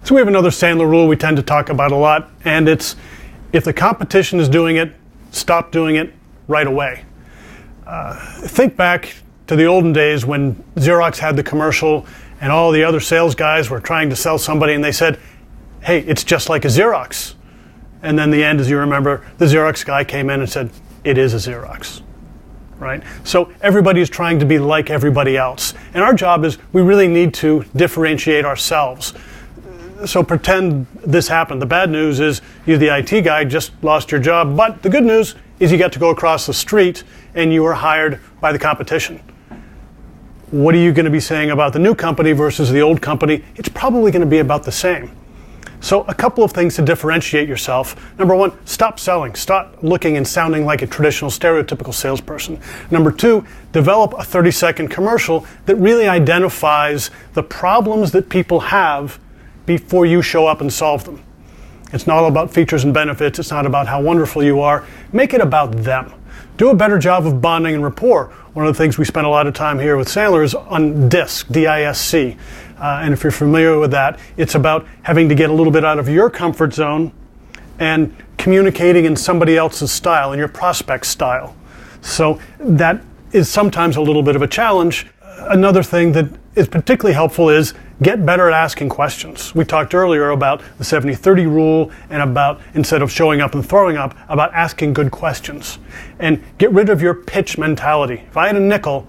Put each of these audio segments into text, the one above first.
So we have another Sandler rule we tend to talk about a lot, and it's if the competition is doing it, stop doing it right away. Think back to the olden days when Xerox had the commercial and all the other sales guys were trying to sell somebody and they said, hey, it's just like a Xerox. And then the end, as you remember, the Xerox guy came in and said, it is a Xerox. Right? So everybody is trying to be like everybody else. And our job is we really need to differentiate ourselves. So pretend this happened. The bad news is you, the IT guy, just lost your job. But the good news is you got to go across the street and you were hired by the competition. What are you going to be saying about the new company versus the old company? It's probably going to be about the same. So a couple of things to differentiate yourself. Number one, stop selling. Stop looking and sounding like a traditional stereotypical salesperson. Number two, develop a 30-second commercial that really identifies the problems that people have before you show up and solve them. It's not all about features and benefits. It's not about how wonderful you are. Make it about them. Do a better job of bonding and rapport. One of the things we spend a lot of time here with Sandler is on DISC, D-I-S-C. And if you're familiar with that, it's about having to get a little bit out of your comfort zone and communicating in somebody else's style, in your prospect's style. So that is sometimes a little bit of a challenge. Another thing that is particularly helpful is get better at asking questions. We talked earlier about the 70-30 rule and about, instead of showing up and throwing up, about asking good questions. And get rid of your pitch mentality. If I had a nickel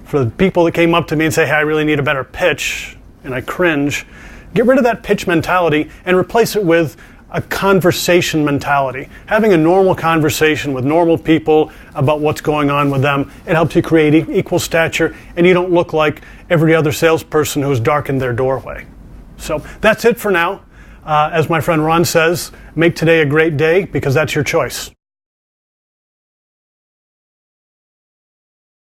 for the people that came up to me and say, hey, I really need a better pitch, and I cringe, get rid of that pitch mentality and replace it with a conversation mentality. Having a normal conversation with normal people about what's going on with them, it helps you create equal stature and you don't look like every other salesperson who's darkened their doorway. So that's it for now. As my friend Ron says, make today a great day because that's your choice.